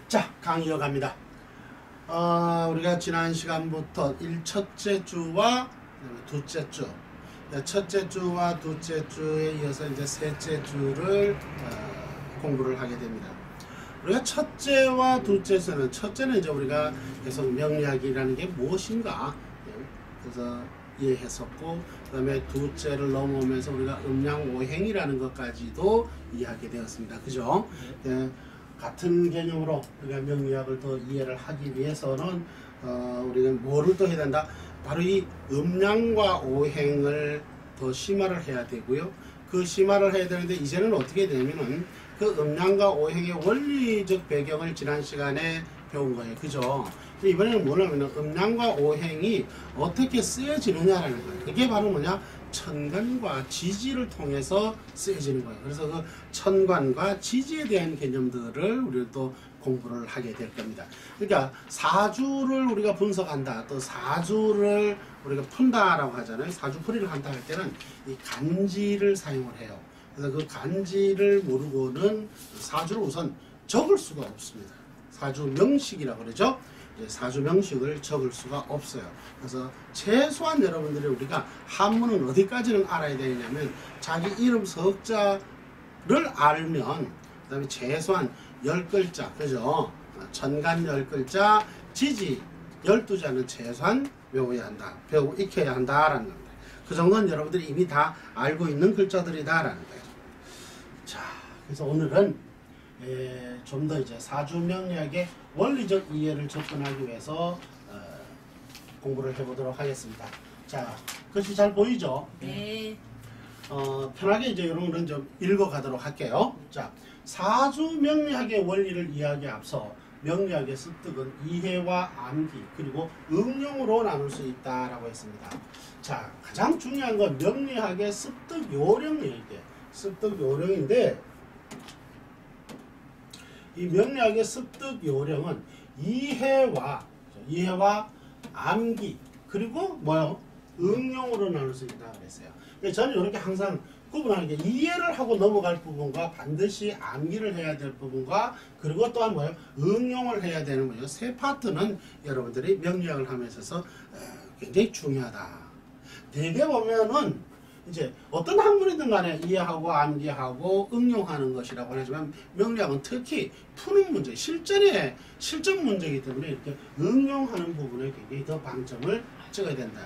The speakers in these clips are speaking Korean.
자, 강의 이어갑니다. 우리가 지난 시간부터 첫째 주와 둘째 주, 첫째 주와 둘째 주에 이어서 이제 셋째 주를 공부를 하게 됩니다. 우리가 첫째와 둘째 주는, 첫째는 이제 우리가 계속 명리학이라는 게 무엇인가, 그래서 이해했었고, 그 다음에 둘째를 넘어오면서 우리가 음양오행이라는 것까지도 이해하게 되었습니다. 그죠? 같은 개념으로 우리가 명리학을 더 이해를 하기 위해서는 우리는 뭐를 더 해야 된다? 바로 이 음양과 오행을 더 심화를 해야 되고요. 그 심화를 해야 되는데 이제는 어떻게 되냐면은 그 음양과 오행의 원리적 배경을 지난 시간에 배운 거예요. 그죠? 이번에는 뭐냐면 음양과 오행이 어떻게 쓰여지느냐라는 거예요. 그게 바로 뭐냐? 천간과 지지를 통해서 쓰여지는 거예요. 그래서 그 천간과 지지에 대한 개념들을 우리가 또 공부를 하게 될 겁니다. 그러니까 사주를 우리가 분석한다, 또 사주를 우리가 푼다라고 하잖아요. 사주풀이를 한다 할 때는 이 간지를 사용을 해요. 그래서 그 간지를 모르고는 사주를 우선 적을 수가 없습니다. 사주 명식이라고 그러죠. 사주 명식을 적을 수가 없어요. 그래서 최소한 여러분들이 우리가 한문은 어디까지는 알아야 되냐면 자기 이름 석자를 알면, 그 다음에 최소한 10글자, 그죠? 천간 10글자, 지지 12자는 최소한 외워야 한다, 배우고 익혀야 한다라는 겁니다. 그 정도는 여러분들이 이미 다 알고 있는 글자들이다라는 거예요. 자, 그래서 오늘은 좀 더 이제 사주명리학의 원리적 이해를 접근하기 위해서 공부를 해보도록 하겠습니다. 자, 글씨 잘 보이죠? 네. 편하게 이제 이런 거는 좀 읽어가도록 할게요. 자, 사주명리학의 원리를 이해하기에 앞서 명리학의 습득은 이해와 암기 그리고 응용으로 나눌 수 있다라고 했습니다. 자, 가장 중요한 건 명리학의 습득 요령이에요. 이게 습득 요령인데, 이 명리학의 습득 요령은 이해와 암기 그리고 뭐요? 응용으로 나눌 수 있다 그랬어요. 저는 이렇게 항상 구분하는 게 이해를 하고 넘어갈 부분과 반드시 암기를 해야 될 부분과 그리고 또한 뭐예요? 응용을 해야 되는 거예요. 세 파트는 여러분들이 명리학을 하면서 굉장히 중요하다. 대개 보면은 이제 어떤 학문이든 간에 이해하고 암기하고 응용하는 것이라고 하지만 명리학은 특히 푸는 문제, 실전 문제이기 때문에 이렇게 응용하는 부분에 굉장히 더 방점을 찍어야 된다.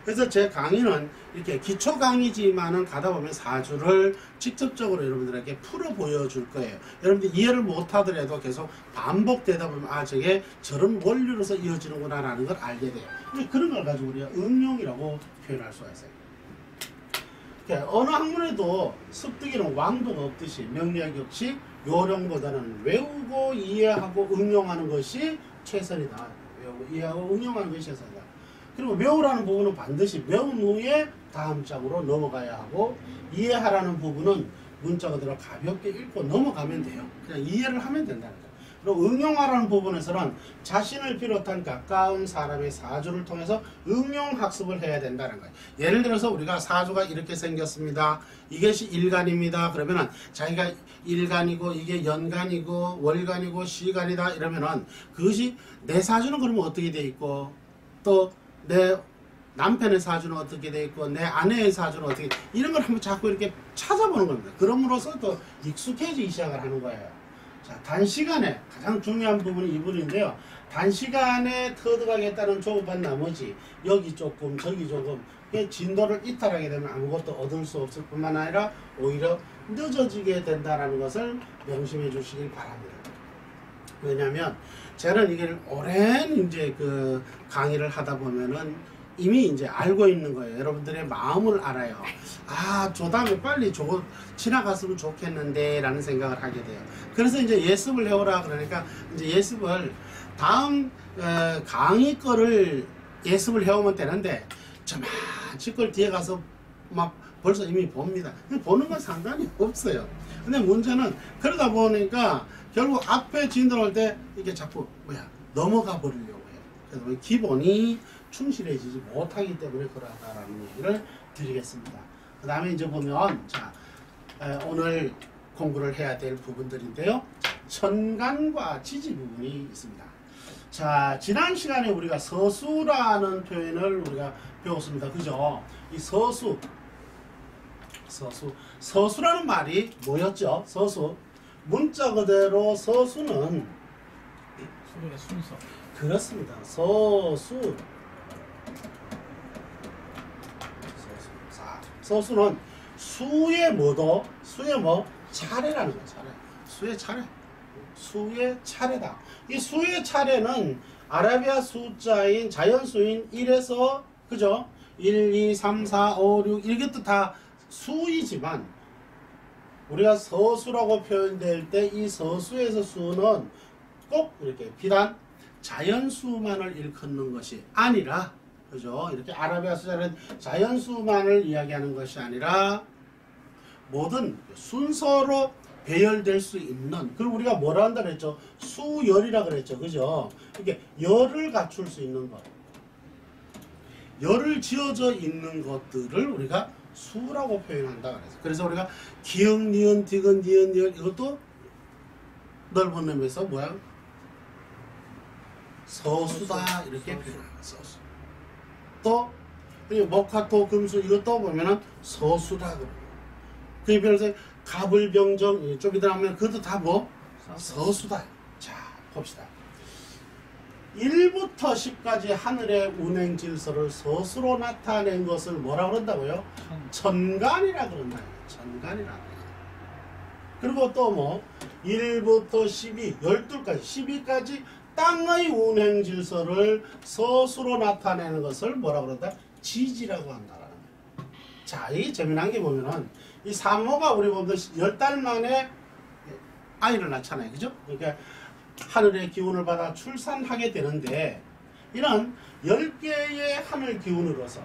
그래서 제 강의는 이렇게 기초 강의지만은 가다 보면 사주를 직접적으로 여러분들에게 풀어 보여줄 거예요. 여러분들 이해를 못 하더라도 계속 반복되다 보면 아, 저게 저런 원리로서 이어지는구나 라는 걸 알게 돼요. 그런 걸 가지고 우리가 응용이라고 표현할 수가 있어요. 어느 학문에도 습득에는 왕도가 없듯이 명리학 역시 요령보다는 외우고 이해하고 응용하는 것이 최선이다. 외우고 이해하고 응용하는 것이 최선이다. 그리고 외우라는 부분은 반드시 외운 후에 다음 장으로 넘어가야 하고, 이해하라는 부분은 문자 그대로 가볍게 읽고 넘어가면 돼요. 그냥 이해를 하면 된다는 거죠. 그리고 응용하라는 부분에서는 자신을 비롯한 가까운 사람의 사주를 통해서 응용학습을 해야 된다는 거예요. 예를 들어서 우리가 사주가 이렇게 생겼습니다. 이것이 일간입니다. 그러면은 자기가 일간이고 이게 연간이고 월간이고 시간이다 이러면은 그것이 내 사주는 그러면 어떻게 돼 있고, 또 내 남편의 사주는 어떻게 돼 있고, 내 아내의 사주는 어떻게, 이런 걸 한번 자꾸 이렇게 찾아보는 겁니다. 그럼으로써 또 익숙해지기 시작을 하는 거예요. 자, 단시간에 가장 중요한 부분이 이 부분인데요. 단시간에 터득하겠다는 조급한 나머지 여기 조금 저기 조금 진도를 이탈하게 되면 아무것도 얻을 수 없을 뿐만 아니라 오히려 늦어지게 된다는 것을 명심해 주시길 바랍니다. 왜냐하면 저는 이게 오랜 이제 그 강의를 하다 보면은 이미 이제 알고 있는 거예요. 여러분들의 마음을 알아요. 아, 저 다음에 빨리 저거 지나갔으면 좋겠는데 라는 생각을 하게 돼요. 그래서 이제 예습을 해오라 그러니까 이제 예습을 다음 강의 거를 예습을 해오면 되는데 저만치 걸 뒤에 가서 막 벌써 이미 봅니다. 보는 건 상관이 없어요. 근데 문제는 그러다 보니까 결국 앞에 진도할 때 이게 자꾸 넘어가 버리려고 해요. 그래서 기본이 충실해지지 못하기 때문에 그러하다라는 얘기를 드리겠습니다. 그 다음에 이제 보면 자, 오늘 공부를 해야 될 부분들인데요. 천간과 지지 부분이 있습니다. 자, 지난 시간에 우리가 서수라는 표현을 우리가 배웠습니다. 그죠? 이 서수라는 말이 뭐였죠? 서수. 문자 그대로 서수는 수의 순서. 그렇습니다. 서수. 서수는 수의 뭐도 수의 뭐 차례라는 거예요. 차례. 수의 차례. 수의 차례다. 이 수의 차례는 아라비아 숫자인 자연수인 1에서 그죠? 1, 2, 3, 4, 5, 6 이것도 다 수이지만 우리가 서수라고 표현될 때 이 서수에서 수는 꼭 이렇게 비단 자연수만을 일컫는 것이 아니라 그죠? 이렇게 아라비아 숫자는 자연수만을 이야기하는 것이 아니라 모든 순서로 배열될 수 있는 그걸 우리가 뭐라 한다 그랬죠? 수열이라 그랬죠. 그죠? 이게 열을 갖출 수 있는 것. 열을 지어져 있는 것들을 우리가 수라고 표현한다 그래서. 그래서 우리가 기역, 니은, 디귿, 니은, 니을 이것도 넓은 의미에서 뭐야? 서수다 이렇게 표현합니다. 서수. 또 목화토 금수 이것도 보면은 서수다 그래요. 그에 비해서 가불병정 좀 이따 하면 그것도 다 뭐? 서수다. 자 봅시다. 1부터 10까지 하늘의 운행 질서를 서수로 나타낸 것을 뭐라 그런다고요? 천간이라 그런다. 천간이라. 그리고 또 뭐 1부터 12, 12까지 12까지 땅의 운행 질서를 서수로 나타내는 것을 뭐라 그런다? 지지라고 한다라는 거예요. 자, 이게 재미난 게 보면은 이 사모가 우리 보면 10달 만에 아이를 낳잖아요. 그죠? 그러니까 하늘의 기운을 받아 출산하게 되는데 이런 10개의 하늘 기운으로서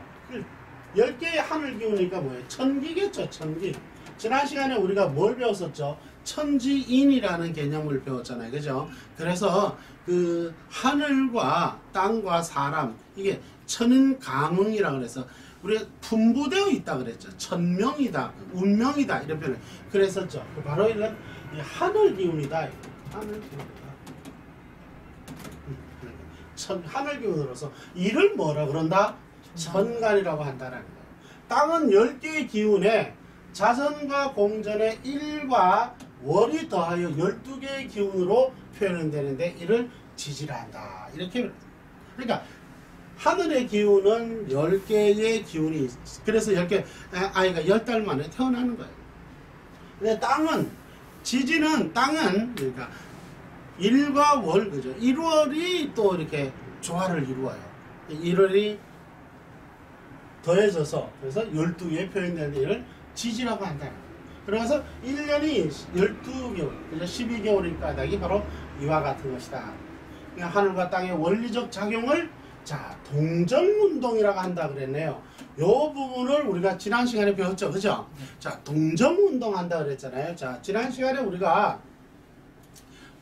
10개의 하늘 기운이니까 뭐예요? 천기겠죠. 천기. 지난 시간에 우리가 뭘 배웠었죠? 천지인이라는 개념을 배웠잖아요. 그죠? 그래서 그 하늘과 땅과 사람 이게 천인감응이라고 그래서 우리가 분부되어 있다 그랬죠. 천명이다, 운명이다 이런 표현을 그랬었죠. 바로 이런 하늘 기운이다. 하늘 기운이다. 하늘 기운으로서 이를 뭐라 그런다? 천간이라고 한다라는 거예요. 땅은 10개의 기운에 자선과 공전의 1과 월이 더하여 12개의 기운으로 표현되는데 이를 지지라 한다. 이렇게 그러니까 하늘의 기운은 10개의 기운이 있어. 그래서 10개 아이가 10달 만에 태어나는 거예요. 근데 땅은 지지는 땅은 그러니까 1과 월 그죠. 1월이 또 이렇게 조화를 이루어요. 1월이 더해져서 그래서 12개의 표현되는 일을 지지라고 한다. 그래서 1년이 12개월, 그죠? 12개월이니까 이게 바로 이와 같은 것이다. 그러니까 하늘과 땅의 원리적 작용을 자 동정운동이라고 한다 그랬네요. 요 부분을 우리가 지난 시간에 배웠죠, 그죠? 자 동정운동 한다 그랬잖아요. 자 지난 시간에 우리가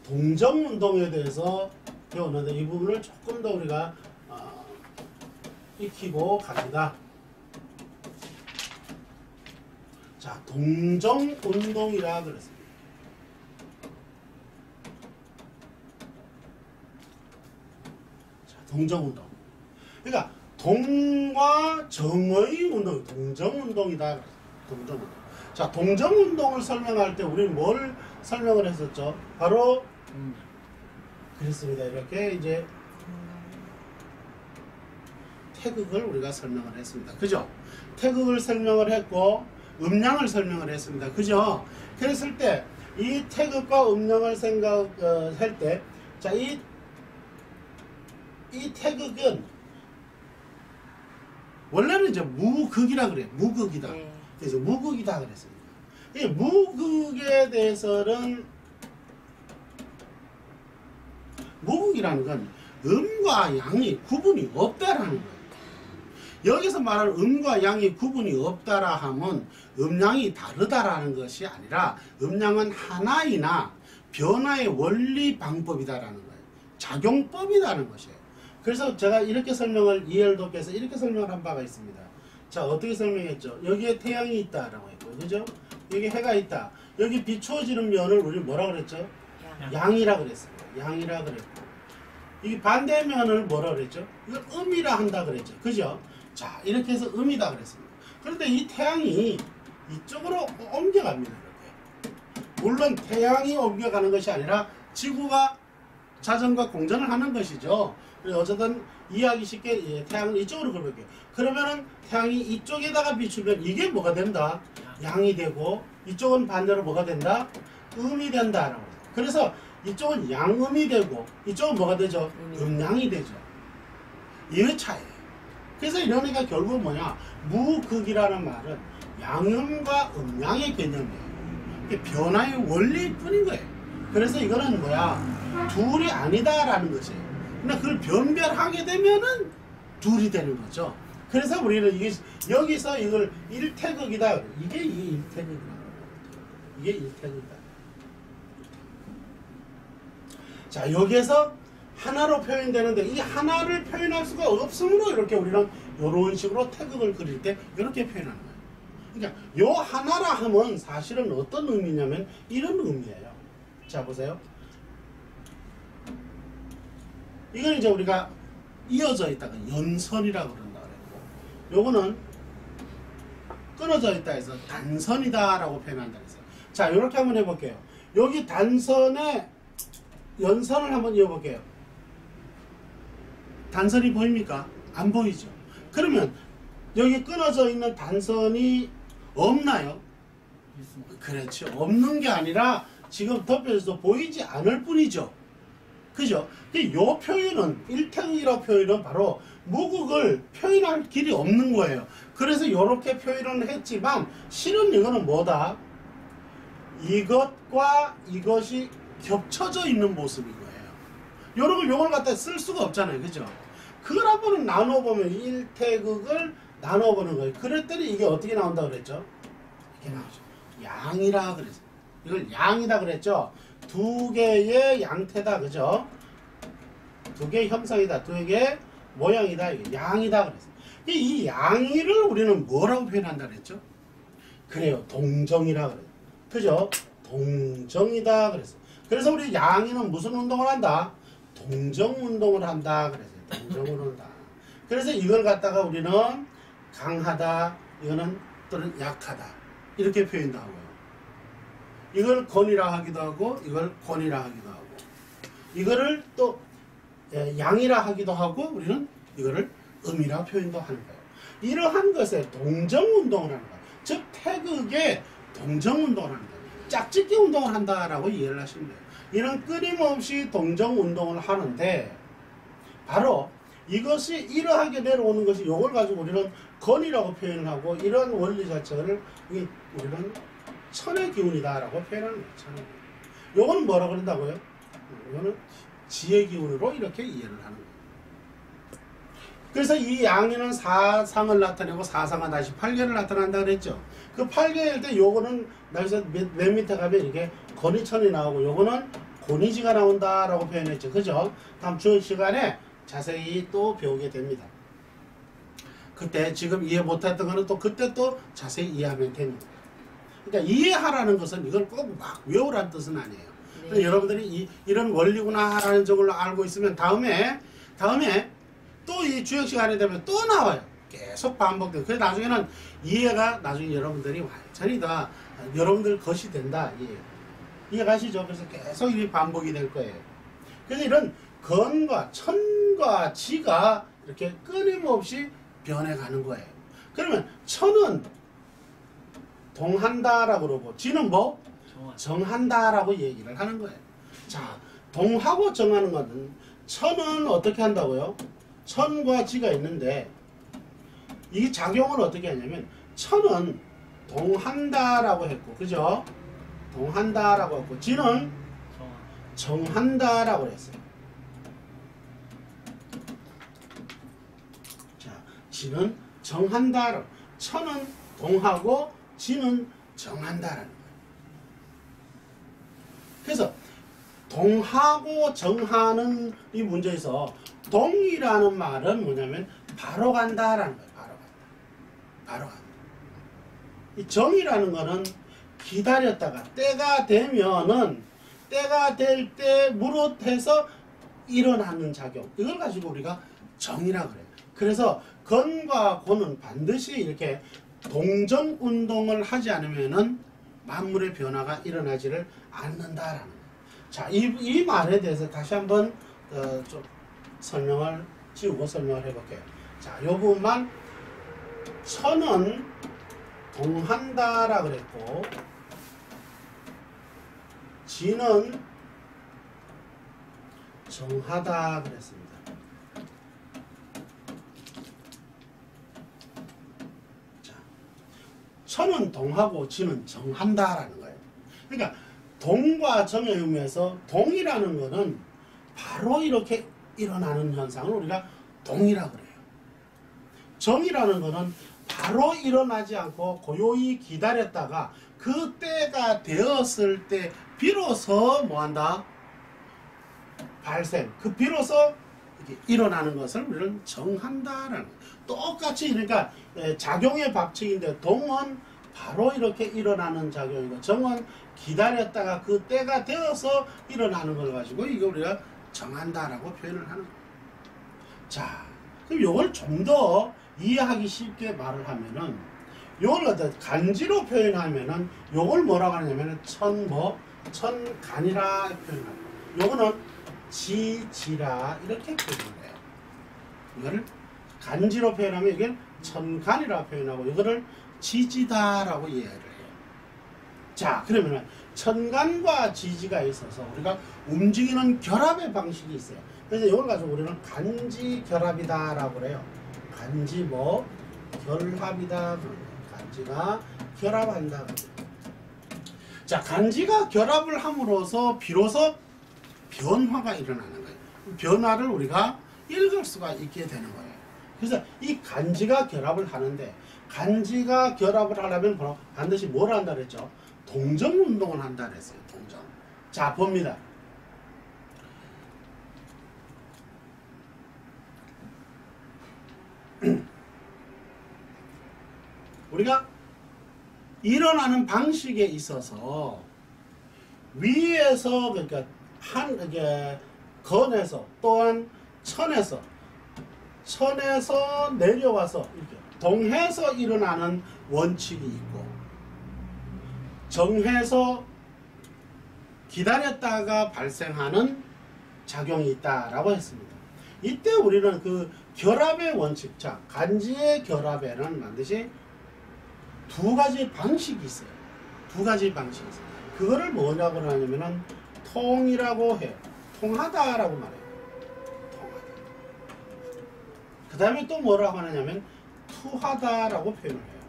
동정운동에 대해서 배웠는데 이 부분을 조금 더 우리가 익히고 갑니다. 자, 동정운동이라 그랬습니다. 자, 동정운동. 그러니까 동과 정의 운동, 동정운동이다. 동정운동. 자, 동정운동을 설명할 때 우리는 뭘 설명을 했었죠? 바로 그랬습니다. 이렇게 이제 태극을 우리가 설명을 했습니다. 그죠? 태극을 설명을 했고 음량을 설명을 했습니다. 그죠? 그랬을 때 이 태극과 음량을 생각할 때 자, 이 태극은 원래는 이제 무극이라 그래요. 무극이다. 그래서 무극이다 그랬습니다. 이 무극에 대해서는 무극이라는 건 음과 양이 구분이 없다라는 거예요. 여기서 말하는 음과 양이 구분이 없다라 하면 음량이 다르다라는 것이 아니라 음량은 하나이나 변화의 원리 방법이다라는 거예요. 작용법이라는 것이에요. 그래서 제가 이렇게 설명을 이엘도께서 이렇게 설명을 한 바가 있습니다. 자 어떻게 설명했죠? 여기에 태양이 있다라고 했고요. 그죠? 여기 해가 있다. 여기 비추어지는 면을 우리 뭐라 그랬죠? 양이라 그랬습니다. 양이라 그랬고 이 반대면을 뭐라 그랬죠? 이걸 음이라 한다 그랬죠. 그죠? 자 이렇게 해서 음이다 그랬습니다. 그런데 이 태양이 이쪽으로 옮겨갑니다. 이렇게. 물론 태양이 옮겨가는 것이 아니라 지구가 자전과 공전을 하는 것이죠. 그래서 어쨌든 이해하기 쉽게 태양을 이쪽으로 그려볼게요. 그러면은 태양이 이쪽에다가 비추면 이게 뭐가 된다? 양이 되고 이쪽은 반대로 뭐가 된다? 음이 된다라고. 그래서 이쪽은 양음이 되고 이쪽은 뭐가 되죠? 음양이 되죠. 이 차이예요. 그래서 이러니까 결국 뭐냐? 무극이라는 말은 양음과 음양의 개념이에요. 이게 변화의 원리일 뿐인 거예요. 그래서 이거는 뭐야? 둘이 아니다라는 것이에요. 근데 그걸 변별하게 되면은 둘이 되는 거죠. 그래서 우리는 이게 여기서 이걸 일태극이다. 이게 일태극이다. 이게 일태극이다. 자 여기에서 하나로 표현되는데 이 하나를 표현할 수가 없으므로 이렇게 우리는 이런 식으로 태극을 그릴 때 이렇게 표현하는 거예요. 그러니까 요 하나라 하면 사실은 어떤 의미냐면 이런 의미예요. 자 보세요. 이건 이제 우리가 이어져 있다가 연선이라고 그런다 그랬고 요거는 끊어져 있다 해서 단선이다 라고 표현한다 그랬어요. 자 이렇게 한번 해볼게요. 여기 단선에 연선을 한번 이어볼게요. 단선이 보입니까? 안 보이죠? 그러면 여기 끊어져 있는 단선이 없나요? 그렇죠. 없는 게 아니라 지금 덮여져서 보이지 않을 뿐이죠. 그죠? 이 표현은 일태극이라고 표현은 바로 무극을 표현할 길이 없는 거예요. 그래서 이렇게 표현을 했지만 실은 이거는 뭐다? 이것과 이것이 겹쳐져 있는 모습인 거예요. 요걸 갖다 쓸 수가 없잖아요. 그죠? 그걸 한번 나눠보면 일태극을 나눠보는 거예요. 그랬더니 이게 어떻게 나온다 그랬죠? 이렇게 나오죠. 양이라 그랬어요. 이걸 양이다 그랬죠? 두 개의 양태다. 그죠? 두 개의 형상이다. 두 개의 모양이다. 이게 양이다 그랬어요. 이 양이를 우리는 뭐라고 표현한다 그랬죠? 그래요. 동정이라 그래요. 그죠? 동정이다 그랬어요. 그래서 우리 양이는 무슨 운동을 한다? 동정 운동을 한다 그랬어요. 동정을 한다. 그래서 이걸 갖다가 우리는 강하다, 이거는 또는 약하다 이렇게 표현도 하고요. 이걸 건이라 하기도 하고 이걸 권이라 하기도 하고 이거를 또 양이라 하기도 하고 우리는 이거를 음이라 표현도 하는 거예요. 이러한 것에 동정 운동을 하는 거예요. 즉 태극에 동정 운동을 하는 거예요. 짝짓기 운동을 한다라고 이해를 하시면 돼요. 이런 끊임없이 동정 운동을 하는데 바로 이것이 이러하게 내려오는 것이 이걸 가지고 우리는 건이라고 표현을 하고 이런 원리 자체를 우리는 천의 기운이다라고 표현하는 거예요. 천의 기운. 요거는 뭐라고 그런다고요? 이거는 지의 기운으로 이렇게 이해를 하는 거예요. 그래서 이 양에는 사상을 나타내고 사상은 다시 8개를 나타난다 그랬죠. 그 8개일 때 요거는 나에서 맨 밑에 가면 이렇게 건이천이 나오고 요거는 곤이지가 나온다라고 표현했죠. 그죠? 다음 주 시간에 자세히 또 배우게 됩니다. 그때 지금 이해 못했던 거는 또 그때 또 자세히 이해하면 됩니다. 그러니까 이해하라는 것은 이걸 꼭 막 외우라는 뜻은 아니에요. 네. 여러분들이 이런 원리구나라는 점을 알고 있으면 다음에 또 이 주역 시간이 되면 또 나와요. 계속 반복돼요. 그래서 나중에는 이해가 나중에 여러분들이 완전히 다 여러분들 것이 된다. 이해가시죠? 그래서 계속 이 반복이 될 거예요. 그래서 이런 건과 천과 지가 이렇게 끊임없이 변해가는 거예요. 그러면 천은 동한다라고 그러고 지는 뭐? 정한다라고 얘기를 하는 거예요. 자, 동하고 정하는 것은 천은 어떻게 한다고요? 천과 지가 있는데 이 작용을 어떻게 하냐면 천은 동한다라고 했고 그죠? 동한다라고 했고 지는 정한다라고 했어요. 자, 지는 정한다라고 천은 동하고 지는 정한다라는 거예요. 그래서 동하고 정하는 이 문제에서 동이라는 말은 뭐냐면 바로 간다라는 거예요. 바로 간다. 바로 간다. 이 정이라는 거는 기다렸다가 때가 되면은 때가 될 때 무릇해서 일어나는 작용. 이걸 가지고 우리가 정이라 그래요. 그래서 건과 고는 반드시 이렇게 동정 운동을 하지 않으면은 만물의 변화가 일어나지를 않는다라는 거예요. 자, 이 말에 대해서 다시 한번 좀 설명을 지우고 설명을 해볼게요. 자, 요 부분만 천은 동한다라 그랬고 지는 정하다 그랬습니다. 자, 천은 동하고 지는 정한다라는 거예요. 그러니까 동과 정의 의미에서 동이라는 것은 바로 이렇게 일어나는 현상을 우리가 동이라고 그래요. 정이라는 것은 바로 일어나지 않고 고요히 기다렸다가 그 때가 되었을 때 비로소 뭐한다? 발생. 그 비로소 이렇게 일어나는 것을 우리는 정한다라는 거예요. 똑같이 그러니까 작용의 법칙인데 동은 바로 이렇게 일어나는 작용이고 정은 기다렸다가 그 때가 되어서 일어나는 걸 가지고 이거 우리가 정한다라고 표현을 하는 거예요. 자, 그럼 이걸 좀 더 이해하기 쉽게 말을 하면은 이걸 어떤 간지로 표현하면은 이걸 뭐라고 하냐면은 천간이라 표현합니다. 요거는 지지라 이렇게 표현을 해요. 이거를 간지로 표현하면 이걸 천간이라 표현하고 이거를 지지다라고 이해를 해요. 자, 그러면은 천간과 지지가 있어서 우리가 움직이는 결합의 방식이 있어요. 그래서 이걸 가지고 우리는 간지결합이다라고 그래요. 간지 결합이다. 간지가 결합한다. 자, 간지가 결합을 함으로써 비로소 변화가 일어나는 거예요. 변화를 우리가 읽을 수가 있게 되는 거예요. 그래서 이 간지가 결합을 하는데 간지가 결합을 하려면 반드시 뭘 한다 그랬죠? 동정 운동을 한다 그랬어요. 동정. 자, 봅니다. 우리가 일어나는 방식에 있어서 위에서 그러니까 이게 건에서 또한 천에서 내려와서 이렇게 동해서 일어나는 원칙이 있고 정해서 기다렸다가 발생하는 작용이 있다라고 했습니다. 이때 우리는 그 결합의 원칙, 자, 간지의 결합에는 반드시 두 가지 방식이 있어요. 두 가지 방식이 있어요. 그거를 뭐라고 하냐면은 통이라고 해요. 통하다라고 말해요. 통하다. 그 다음에 또 뭐라고 하냐면 투하다라고 표현을 해요.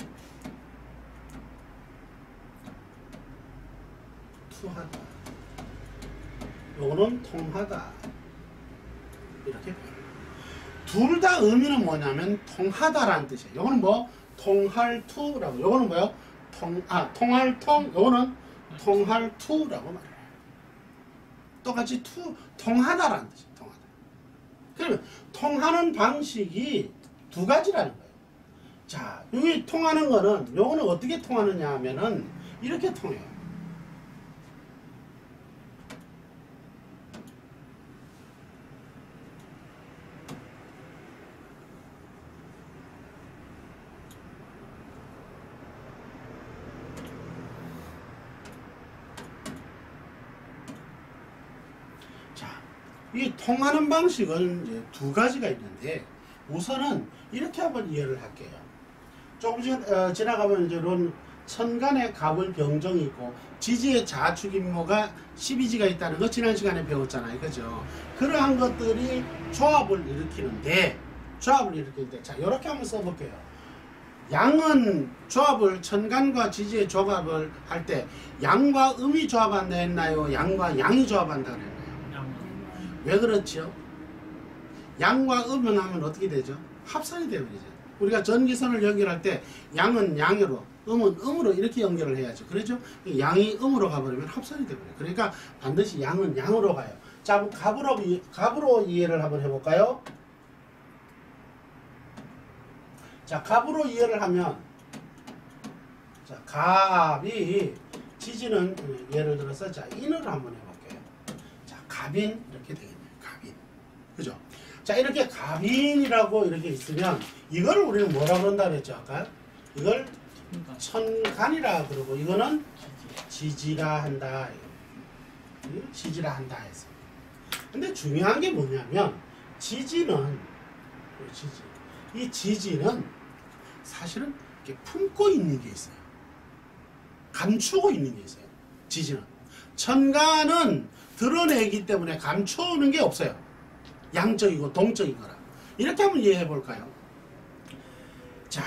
투하다. 요거는 통하다. 이렇게 표현해요. 둘 다 의미는 뭐냐면 통하다라는 뜻이에요. 요거는 뭐 통할투라고. 요거는 뭐요? 통할통. 요거는 통할투라고 말해요. 똑같이 통하다라는 뜻이에요. 통하다. 그러면 통하는 방식이 두 가지라는 거예요. 자, 여기 통하는 거는 요거는 어떻게 통하느냐 하면은 이렇게 통해요. 이 통하는 방식은 이제 두 가지가 있는데 우선은 이렇게 한번 이해를 할게요. 조금씩 지나가면 이제 천간의 갑을 병정이 있고 지지의 자축인모가 12지가 있다는 거 지난 시간에 배웠잖아요. 그죠? 그러한 것들이 조합을 일으키는데 자, 이렇게 한번 써볼게요. 양은 조합을 천간과 지지의 조합을 할 때 양과 음이 조합한다 했나요? 양과 양이 조합한다 그랬나요? 왜 그렇죠? 양과 음을 하면 어떻게 되죠? 합선이 되어버리죠. 우리가 전기선을 연결할 때 양은 양으로, 음은 음으로 이렇게 연결을 해야죠. 그렇죠? 양이 음으로 가버리면 합선이 되어버려요. 그러니까 반드시 양은 양으로 가요. 자, 갑으로 이해를 한번 해볼까요? 자, 갑으로 이해를 하면, 자, 갑이 지지는 예를 들어서 자, 인을 한번 해볼게요. 갑인 이렇게 되겠네요. 갑인. 그죠? 자, 이렇게 갑인이라고 이렇게 있으면 이걸 우리는 뭐라고 그런다 그랬죠? 아까? 이걸 천간이라 그러고 이거는 지지라 한다. 지지라 한다 해서. 근데 중요한 게 뭐냐면 지지는 이 지지는 사실은 이렇게 품고 있는 게 있어요. 감추고 있는 게 있어요. 지지는. 천간은 드러내기 때문에 감추는 게 없어요. 양적이고 동적인 거라. 이렇게 한번 이해해 볼까요? 자,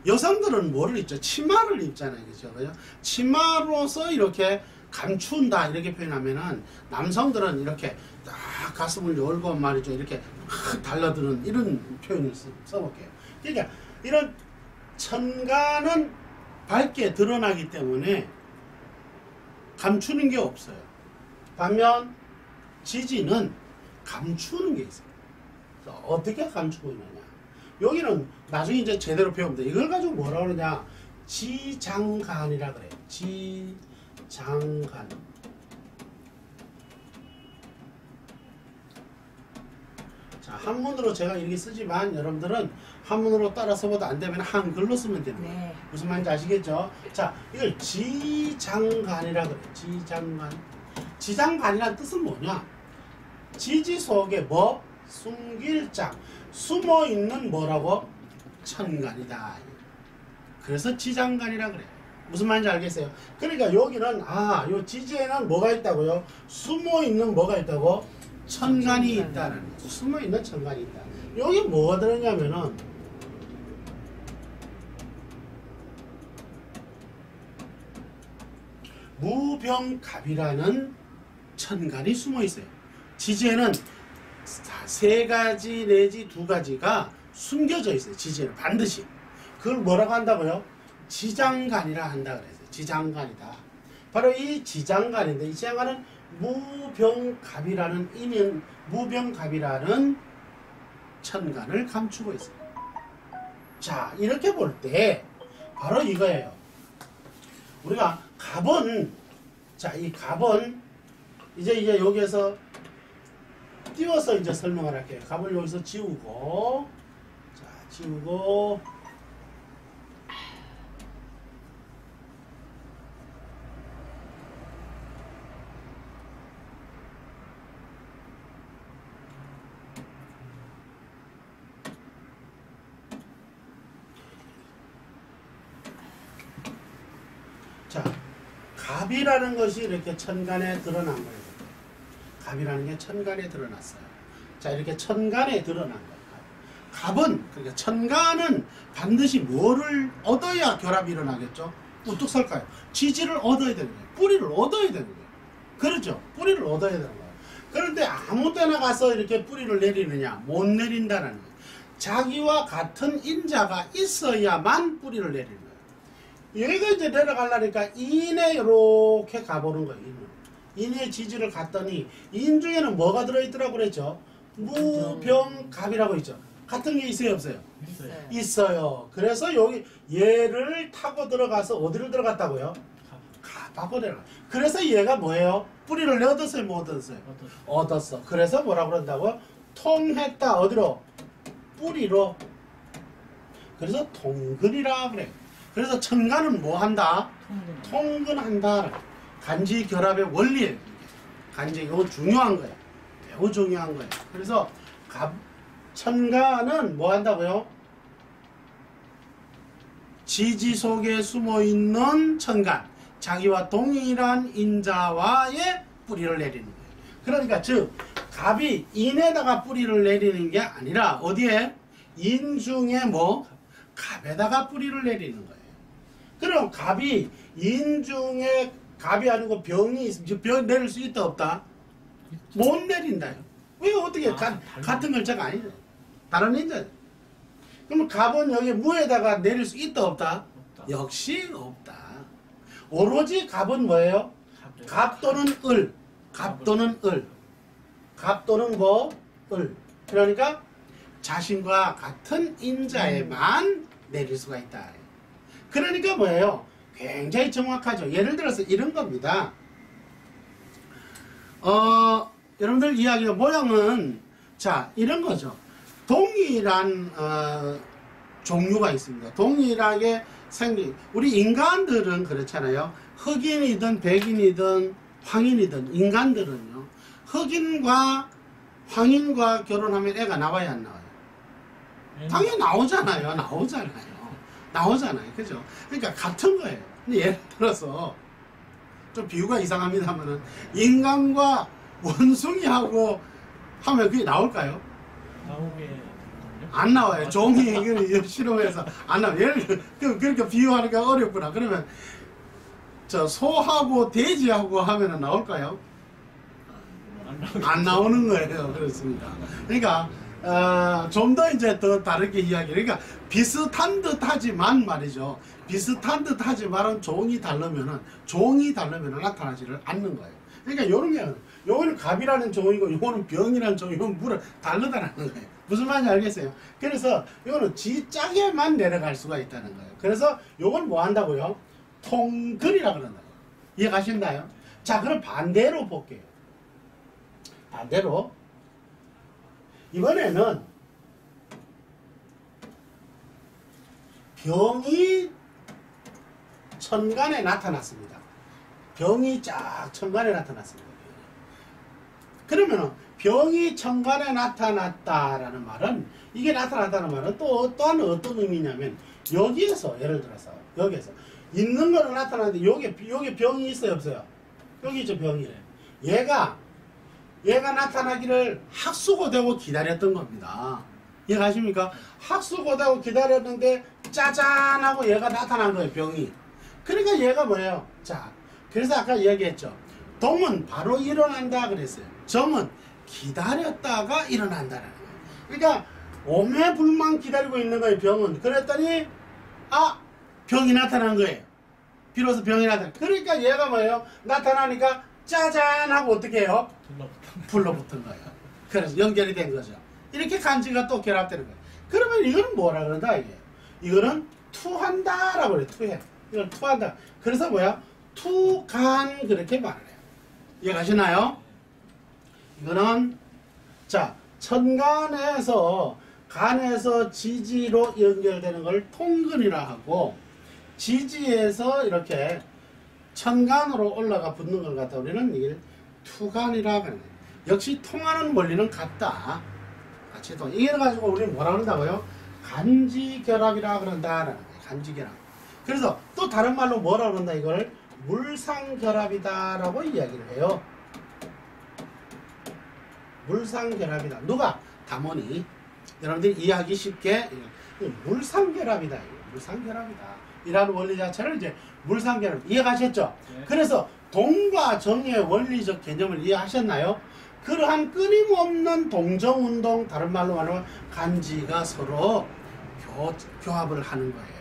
여성들은 뭐를 입죠? 치마를 입잖아요. 그죠? 치마로서 이렇게 감춘다 이렇게 표현하면은 남성들은 이렇게 딱 가슴을 열고 말이죠. 이렇게 확 달라드는 이런 표현을 써볼게요. 그러니까 이런 천간은 밝게 드러나기 때문에 감추는 게 없어요. 반면 지지는 감추는 게 있어요. 어떻게 감추고 있느냐? 여기는 나중에 이제 제대로 배웁니다. 이걸 가지고 뭐라 그러냐? 지장간이라 그래요. 지장간. 자, 한문으로 제가 이렇게 쓰지만 여러분들은 한문으로 따라 써봐도 안 되면 한글로 쓰면 됩니다. 네. 무슨 말인지 아시겠죠? 자, 이걸 지장간이라 그래요. 지장간. 지장간이라는 뜻은 뭐냐? 지지 속에 뭐? 숨길장. 숨어있는 뭐라고? 천간이다. 그래서 지장간이라 그래요. 무슨 말인지 알겠어요? 그러니까 여기는 요 지지에는 뭐가 있다고요? 숨어있는 뭐가 있다고? 천간이 있다는 거죠. 숨어있는 천간이 있다. 여기 뭐가 들었냐면은 무병갑이라는 천간이 숨어있어요. 지지에는 세 가지 내지 두 가지가 숨겨져 있어요. 지지에는 반드시. 그걸 뭐라고 한다고요? 지장간이라 한다 그랬어요. 지장간이다. 바로 이 지장간인데 이 지장간은 무병갑이라는 이는 무병갑이라는 천간을 감추고 있어요. 자, 이렇게 볼 때 바로 이거예요. 우리가 갑은 자, 이 갑은 이제 여기에서 띄워서 이제 설명을 할게요. 갑을 여기서 지우고 자, 지우고 자, 갑이라는 것이 이렇게 천간에 드러난 거예요. 갑이라는 게 천간에 드러났어요. 자, 이렇게 천간에 드러난 거예요. 갑은, 그러니까 천간은 반드시 뭐를 얻어야 결합이 일어나겠죠? 우뚝 설까요? 지지를 얻어야 되는 거예요. 뿌리를 얻어야 되는 거예요. 그렇죠? 뿌리를 얻어야 되는 거예요. 그런데 아무 때나 가서 이렇게 뿌리를 내리느냐? 못 내린다는 거예요. 자기와 같은 인자가 있어야만 뿌리를 내리는 거예요. 여기가 이제 내려가려니까 인에 이렇게 가보는 거예요. 인의 지지를 갔더니 인 중에는 뭐가 들어있더라고 그랬죠? 무병갑이라고 있죠. 같은 게 있어요 없어요? 있어요. 있어요. 그래서 여기 얘를 타고 들어가서 어디를 들어갔다고요? 갑하고 내려가. 그래서 얘가 뭐예요? 뿌리를 얻었어요 못 얻었어요? 얻었어. 그래서 뭐라고 그런다고? 통했다. 어디로? 뿌리로. 그래서 통근이라 그래. 그래서 천간은 뭐 한다? 통근한다. 간지 결합의 원리예요. 간지 이거 중요한 거예요. 매우 중요한 거예요. 그래서 천간은 뭐 한다고요? 지지 속에 숨어 있는 천간, 자기와 동일한 인자와의 뿌리를 내리는 거예요. 그러니까 즉 갑이 인에다가 뿌리를 내리는 게 아니라 어디에? 인 중에 뭐? 갑에다가 뿌리를 내리는 거예요. 그럼 갑이 인 중에 갑이 아니고 병이 병 내릴 수 있다 없다? 못 내린다요. 왜 어떻게 같은 글자가 아니죠? 다른 인자. 그러면 갑은 여기 무에다가 내릴 수 있다 없다? 역시 없다. 오로지 갑은 뭐예요? 갑 또는 을. 갑 또는 을. 갑 또는 뭐? 을. 그러니까 자신과 같은 인자에만 내릴 수가 있다. 그러니까 뭐예요? 굉장히 정확하죠. 예를 들어서 이런 겁니다. 여러분들 이야기의 모양은 자 이런 거죠. 동일한 종류가 있습니다. 동일하게 생긴 우리 인간들은 그렇잖아요. 흑인이든 백인이든 황인이든 인간들은요. 흑인과 황인과 결혼하면 애가 나와야 안 나와요? 당연히 나오잖아요. 나오잖아요. 그죠? 그러니까 같은 거예요. 근데 예를 들어서 좀 비유가 이상합니다만은 인간과 원숭이하고 하면 그게 나올까요? 나오게 안 나와요. 종이 이거는 실험해서 안 나와요. 예를 들어 그렇게 비유하기가 어렵구나. 그러면 저 소하고 돼지하고 하면은 나올까요? 안 나오는 거예요. 그렇습니다. 그러니까 좀 더 이제 더 다르게 이야기. 그러니까 비슷한 듯하지만 말이죠. 비슷한 듯하지만은 종이 다르면은 나타나지를 않는 거예요. 그러니까 요거는 갑이라는 종이고 요거는 병이라는 종이고 물은 다르다는 거예요. 무슨 말인지 알겠어요? 그래서 요거는 지짝에만 내려갈 수가 있다는 거예요. 그래서 요건 뭐 한다고요? 통글이라 그런다. 이해가셨나요? 자, 그럼 반대로 볼게요. 반대로 이번에는 병이 천간에 나타났습니다. 병이 쫙 천간에 나타났습니다. 그러면은 병이 천간에 나타났다라는 말은 이게 나타났다는 말은 또한 어떤 의미냐면 여기에서 예를 들어서 여기에서 있는 거는 나타나는데 여기 병이 있어요 없어요? 여기 있죠 병이. 얘가 나타나기를 학수고대고 기다렸던 겁니다. 이해가십니까? 학수고대고 기다렸는데 짜잔 하고 얘가 나타난 거예요 병이. 그러니까 얘가 뭐예요? 자, 그래서 아까 이야기했죠. 동은 바로 일어난다 그랬어요. 정은 기다렸다가 일어난다라는 거예요. 그러니까 오매불망 기다리고 있는 거예요 병은. 그랬더니 병이 나타난 거예요. 비로소 병이 나타나. 그러니까 얘가 뭐예요? 나타나니까 짜잔 하고 어떻게 해요? 불러붙은 거예요. 그래서 연결이 된 거죠. 이렇게 간지가 또 결합되는 거예요. 그러면 이거는 뭐라 그런다 이게? 이거는 투한다라고 그래요. 투해. 이걸 투한다. 그래서 뭐야? 투간 그렇게 말을 해요. 이해가시나요? 이거는 자 천간에서 간에서 지지로 연결되는 걸 통근이라 하고 지지에서 이렇게 천간으로 올라가 붙는 걸 갖다 우리는 이걸 투간이라 하는 거예요. 역시 통하는 원리는 같다. 같이 통. 이걸 가지고 우리는 뭐라 그런다고요? 간지결합이라 그런다. 간지결합. 그래서 또 다른 말로 뭐라 그런다 이걸 물상결합이다라고 이야기를 해요. 물상결합이다. 누가? 담원이. 여러분들이 이해하기 쉽게 물상결합이다. 물상결합이다. 이라는 원리 자체를 이제 물상결합 이해가셨죠? 네. 그래서 동과 정의 원리적 개념을 이해하셨나요? 그러한 끊임없는 동정운동, 다른 말로 말하면 간지가 서로 교합을 하는 거예요.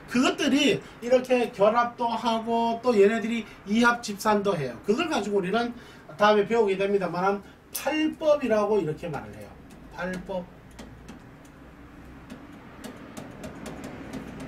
그것들이 이렇게 결합도 하고 또 얘네들이 이합집산도 해요. 그걸 가지고 우리는 다음에 배우게 됩니다만 팔법이라고 이렇게 말을 해요. 팔법.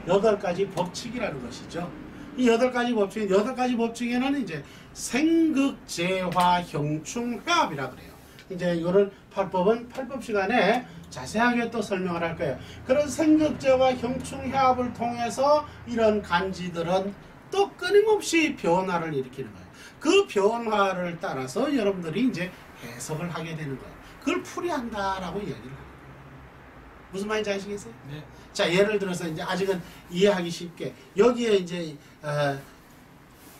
8가지 법칙이라는 것이죠. 이 8가지 법칙, 8가지 법칙에는 이제 생극재화 형충회합이라 그래요. 이제 이거를 팔법은 팔법 시간에 자세하게 또 설명을 할 거예요. 그런 생극재화 형충회합을 통해서 이런 간지들은 또 끊임없이 변화를 일으키는 거예요. 그 변화를 따라서 여러분들이 이제 해석을 하게 되는 거예요. 그걸 풀이한다라고 이야기를 합니다. 무슨 말인지 아시겠어요? 네. 자, 예를 들어서 이제 아직은 이해하기 쉽게 여기에 이제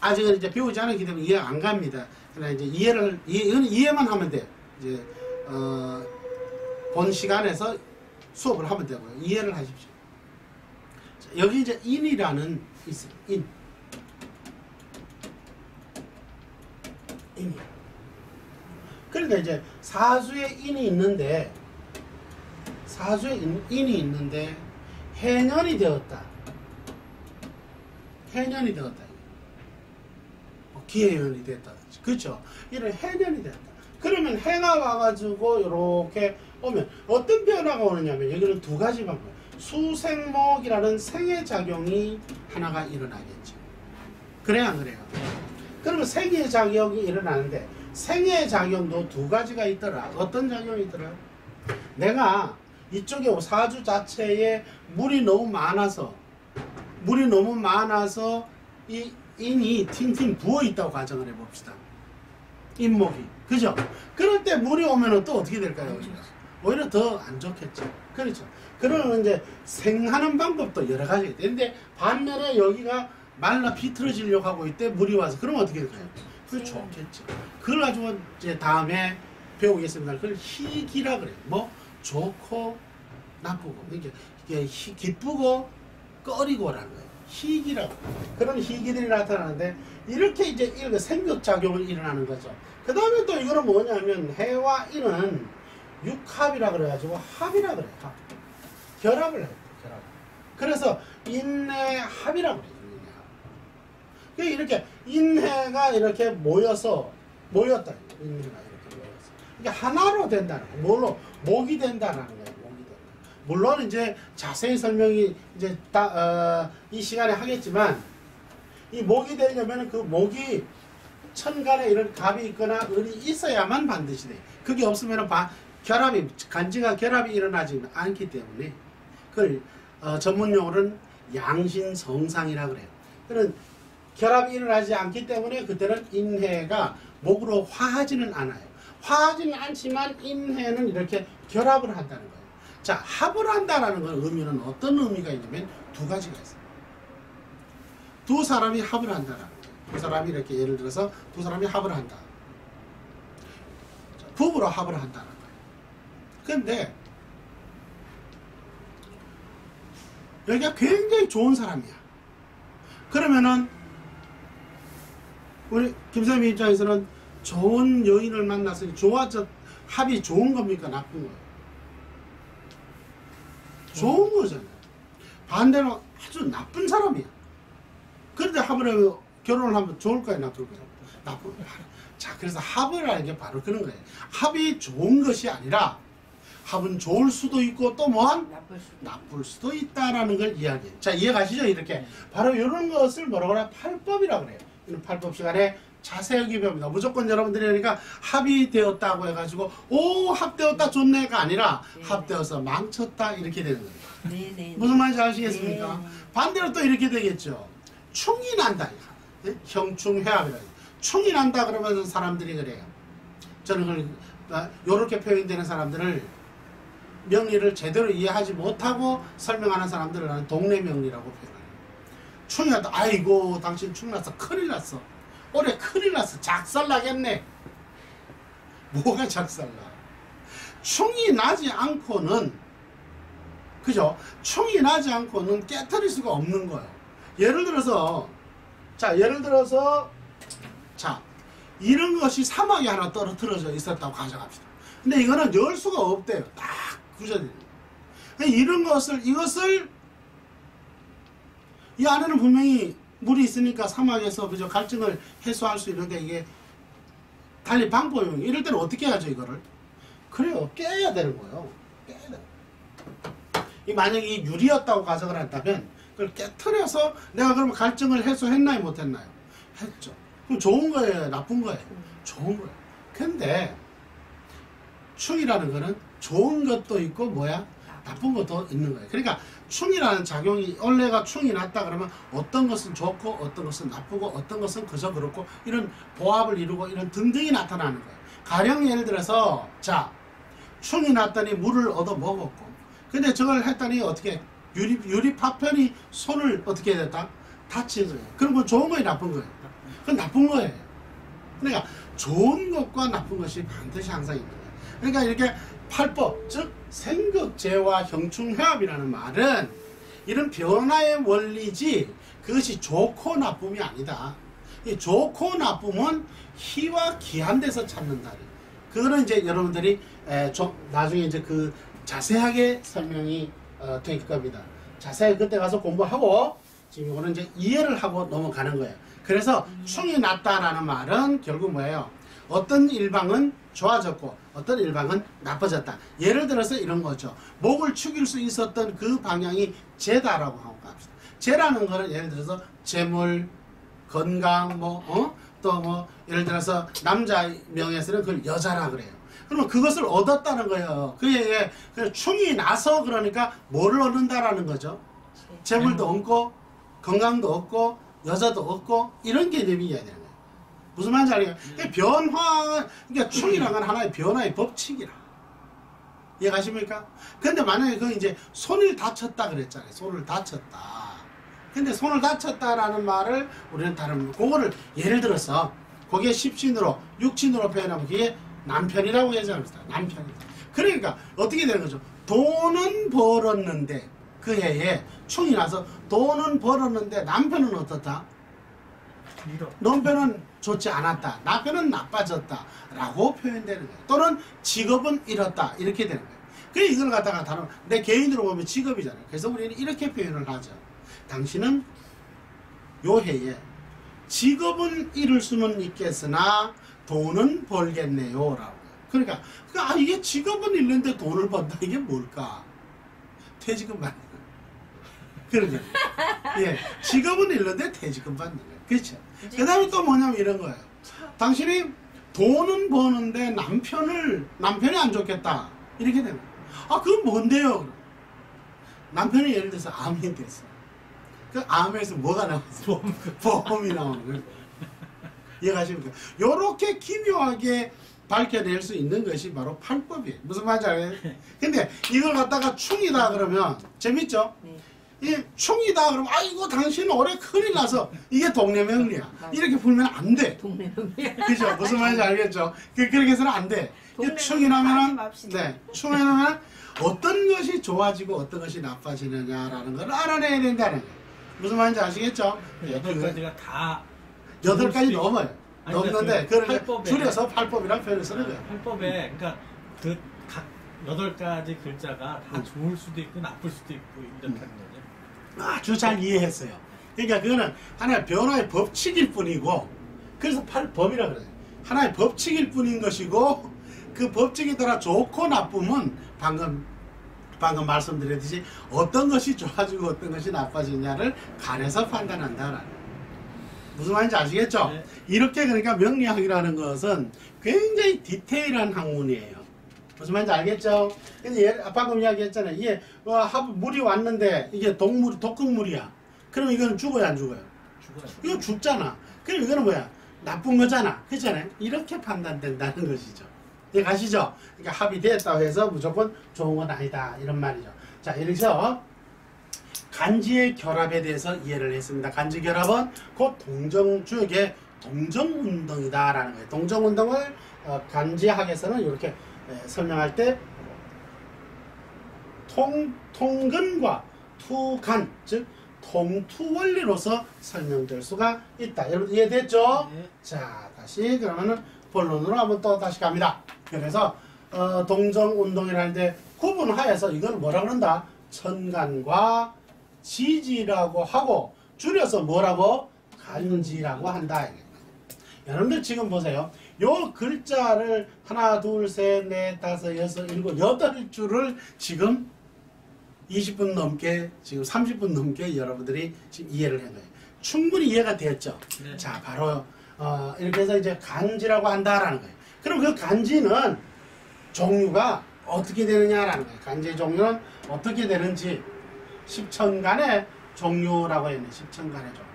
아직은 이제 배우지 않았기 때문에 이해 안 갑니다. 그러나 이제 이해만 하면 돼요. 이제 본 시간에서 수업을 하면 되고요. 이해를 하십시오. 자, 여기 이제 인이라는 있어요. 인. 그러니까 이제 사수에 인이 있는데 해년이 되었다. 해년이 되었다. 기해년이 됐다. 그렇죠? 이런 해년이 됐다. 그러면 해가 와가지고 이렇게 오면 어떤 변화가 오느냐면 여기는 2가지 방법. 수생목이라는 생해작용이 하나가 일어나겠죠. 그래야 안 그래요? 그러면 생해작용이 일어나는데 생의 작용도 두 가지가 있더라. 어떤 작용이 있더라? 내가 이쪽에 사주 자체에 물이 너무 많아서 이 인이 팅팅 부어 있다고 가정을 해봅시다. 인목이. 그죠? 그럴 때 물이 오면은 또 어떻게 될까요? 오히려 더 안 좋겠죠. 그렇죠. 그러면 이제 생하는 방법도 여러 가지가 있는데 반면에 여기가 말라 비틀어지려고 하고 있대 물이 와서 그러면 어떻게 될까요? 그게 좋겠죠. 그걸 가지고 이제 다음에 배우겠습니다. 그걸 희기라 그래요. 뭐 좋고 나쁘고 이게 기쁘고 꺼리고라는 거예요. 희기라고. 그런 희기들이 나타나는데 이렇게 이제 이렇게 생극작용을 일어나는 거죠. 그 다음에 또 이거는 뭐냐면 해와 인은 육합이라 그래가지고 합이라 그래요. 합. 결합을 해요. 결합. 그래서 인해합이라고 그래요. 인해합. 이렇게 인해가 이렇게 모였다. 인해가 이렇게 모여서 이게 하나로 된다는 거예요. 뭘로? 목이 된다는 거예요. 목이 된다. 물론 이제 자세히 설명이 이제 이 시간에 하겠지만 이 목이 되려면 그 목이 천간에 이런 갑이 있거나 을이 있어야만 반드시 돼. 그게 없으면 간지가 결합이 일어나지 않기 때문에 그걸 전문용어로는 양신성상이라 그래요. 그런 결합이 일어나지 않기 때문에 그때는 인해가 목으로 화하지는 않아요. 화하지는 않지만 인해는 이렇게 결합을 한다는 거예요. 자, 합을 한다라는 건 의미는 어떤 의미가 있냐면 두 가지가 있어요. 두 사람이 합을 한다라는 거예요. 두 사람이 이렇게 예를 들어서 두 사람이 합을 한다. 부부로 합을 한다는 거예요. 근데 여기가 굉장히 좋은 사람이야. 그러면은 우리 김선미 입장에서는 좋은 여인을 만났으니 합이 좋은 겁니까? 나쁜 거예요? 좋은 거잖아요. 반대로 아주 나쁜 사람이야. 그런데 합을 하면 결혼을 하면 좋을까요? 나쁠까요? 나쁜 거예요. 자, 그래서 합을 하는 게 바로 그런 거예요. 합이 좋은 것이 아니라 합은 좋을 수도 있고 또 뭐한? 나쁠 수도 있다라는 걸 이야기해요. 자, 이해가시죠? 이렇게. 바로 이런 것을 뭐라고 하나? 팔법이라고 그래요. 이런 팔법 시간에 자세하게 배웁니다. 무조건 여러분들이 그러니까 합이 되었다고 해가지고 오 합되었다 좋네가 아니라 합되어서 망쳤다 이렇게 되는 거예요. 네네. 무슨 말인지 아시겠습니까? 네. 반대로 또 이렇게 되겠죠. 충이 난다. 네? 형충회합이라. 충이 난다 그러면 사람들이 그래요. 저는 그걸 이렇게 표현되는 사람들을 명리를 제대로 이해하지 못하고 설명하는 사람들을 나는 동네 명리라고 표현해요. 충이 났다. 아이고 당신 충 났어. 큰일 났어. 올해 큰일 났어. 작살나겠네. 뭐가 작살나? 충이 나지 않고는 그죠? 충이 나지 않고는 깨트릴 수가 없는 거예요. 예를 들어서 이런 것이 사막에 하나 떨어뜨려져 있었다고 가정합시다. 근데 이거는 열 수가 없대요. 딱 구조되는. 이것을 이 안에는 분명히 물이 있으니까 사막에서 그저 갈증을 해소할 수 있는데 이게 달리 방법이 이럴 때는 어떻게 하죠 이거를? 그래요. 깨야 되는 거예요. 깨야 돼요. 이 만약에 이 유리였다고 가정을 한다면 그걸 깨트려서 내가 그러면 갈증을 해소했나요 못했나요? 했죠. 그럼 좋은 거예요 나쁜 거예요? 좋은 거예요. 근데 충이라는 거는 좋은 것도 있고 뭐야? 나쁜 것도 있는 거예요. 그러니까 충이라는 작용이 원래가 충이 났다 그러면 어떤 것은 좋고 어떤 것은 나쁘고 어떤 것은 그저 그렇고 이런 보합을 이루고 이런 등등이 나타나는 거예요. 가령 예를 들어서 자 충이 났더니 물을 얻어 먹었고 근데 저걸 했더니 어떻게 유리 파편이 손을 어떻게 됐다? 다친 거예요. 그럼 그건 좋은 거예요 나쁜 거예요? 그건 나쁜 거예요. 그러니까 좋은 것과 나쁜 것이 반드시 항상 있는 거예요. 그러니까 이렇게 팔법, 즉 생극재와 형충회합이라는 말은 이런 변화의 원리지 그것이 좋고 나쁨이 아니다. 이 좋고 나쁨은 희와 기한돼서 찾는다. 그거는 이제 여러분들이 좀 나중에 이제 그 자세하게 설명이 될 겁니다. 자세히 그때 가서 공부하고 지금 이거는 이제 이해를 하고 넘어가는 거예요. 그래서 충이 났다라는 말은 결국 뭐예요? 어떤 일방은 좋아졌고 어떤 일방은 나빠졌다. 예를 들어서 이런 거죠. 목을 축일 수 있었던 그 방향이 재다라고 하고 갑시다. 재라는 거는 예를 들어서 재물, 건강, 또 또 뭐 예를 들어서 남자 명에서는 그걸 여자라 그래요. 그러면 그것을 얻었다는 거예요. 그에 충이 나서 그러니까 뭐를 얻는다라는 거죠. 재물도 얻고 건강도 얻고 여자도 얻고 이런 개념이 이야기하는 거예요. 무슨 말인지 알겠어요? 변화, 그러니까 충이라는 건 하나의 변화의 법칙이라. 이해가십니까? 근데 만약에 그 이제 손을 다쳤다 그랬잖아요. 손을 다쳤다. 근데 손을 다쳤다라는 말을 우리는 다른, 그거를 예를 들어서 거기에 십신으로, 육신으로 표현하면 그게 남편이라고 얘기합니다. 남편이다. 그러니까 어떻게 되는 거죠? 돈은 벌었는데 그 해에 충이 나서 돈은 벌었는데 남편은 어떻다? 남편은 좋지 않았다. 남편은 나빠졌다. 라고 표현되는 거예요. 또는 직업은 잃었다. 이렇게 되는 거예요. 그래서 이걸 갖다가 다른 내 개인으로 보면 직업이잖아요. 그래서 우리는 이렇게 표현을 하죠. 당신은 요 해에 직업은 잃을 수는 있겠으나 돈은 벌겠네요. 라고. 그러니까 이게 직업은 잃는데 돈을 번다. 이게 뭘까? 퇴직금 받는 거예요. 그러죠. 예, 직업은 잃는데 퇴직금 받는 거예요. 그렇죠. 그 다음에 또 뭐냐면 이런 거예요. 당신이 돈은 버는데 남편이 안 좋겠다. 이렇게 되는 거예요. 그건 뭔데요? 남편이 예를 들어서 암이 됐어. 그 암에서 뭐가 나왔어? 보험이 나오는 거예요. 이해가십니까? 요렇게 기묘하게 밝혀낼 수 있는 것이 바로 팔법이에요. 무슨 말인지 알아요? 근데 이걸 갖다가 충이다 그러면 재밌죠? 네. 이 충이다 그러면 아이고 당신은 올해 큰일 나서 이게 동네명리야. 이렇게 풀면 안 돼. 동네명리야. 그죠? 무슨 말인지 알겠죠? 그렇게 해서는 안 돼. 충이 나면은 네, 충이 나면 어떤 것이 좋아지고 어떤 것이 나빠지느냐라는 걸 알아내야 된다는 거예요. 무슨 말인지 아시겠죠? 8가지가 다 8가지 넘어요. 넘는데 그걸 팔법에, 줄여서 팔법이라고 표현을 쓰는 거예요. 팔법에 그러니까 그 각 8가지 글자가 다 좋을 수도 있고 나쁠 수도 있고 이렇다는 거죠. 아주 잘 이해했어요. 그러니까 그거는 하나의 변화의 법칙일 뿐이고, 그래서 팔법이라고 그래요. 하나의 법칙일 뿐인 것이고, 그 법칙에 따라 좋고 나쁨은 방금 말씀드렸듯이 어떤 것이 좋아지고 어떤 것이 나빠지냐를 간에서 판단한다라는. 무슨 말인지 아시겠죠? 네. 이렇게 그러니까 명리학이라는 것은 굉장히 디테일한 학문이에요. 무슨 말인지 알겠죠? 근데 방금 이야기했잖아요. 이게 물이 왔는데 이게 독극물이야. 그럼 이거는 죽어야 안 죽어요? 죽어요. 이거 죽잖아. 그럼 이거는 뭐야? 나쁜 거잖아. 그렇잖아요? 이렇게 판단된다는 것이죠. 이해 가시죠? 그러니까 합이 됐다고 해서 무조건 좋은 건 아니다. 이런 말이죠. 자, 이렇게 해서 간지의 결합에 대해서 이해를 했습니다. 간지 결합은 곧 동정주역의 동정운동이다라는 거예요. 동정운동을 간지학에서는 이렇게 설명할 때 통근과 투간, 즉 통투원리로서 설명될 수가 있다. 여러분 이해됐죠? 네. 자, 다시 그러면은 본론으로 한번 또 다시 갑니다. 그래서 동정운동이라는 데 구분하여서 이건 뭐라 그런다? 천간과 지지라고 하고 줄여서 뭐라고? 간지라고 한다. 여러분들 지금 보세요. 요 글자를 하나, 둘, 셋, 넷, 다섯, 여섯, 일곱, 8줄을 지금 20분 넘게, 지금 30분 넘게 여러분들이 지금 이해를 한 거예요. 충분히 이해가 됐죠? 네. 자, 바로 이렇게 해서 이제 간지라고 한다라는 거예요. 그럼 그 간지는 종류가 어떻게 되느냐라는 거예요. 간지의 종류는 어떻게 되는지 10천간의 종류라고 했네. 10천간의 종류.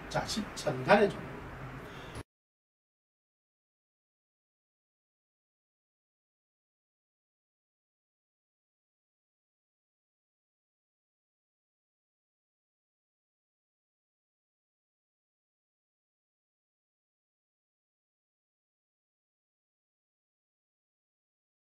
자, 10천간의 종류.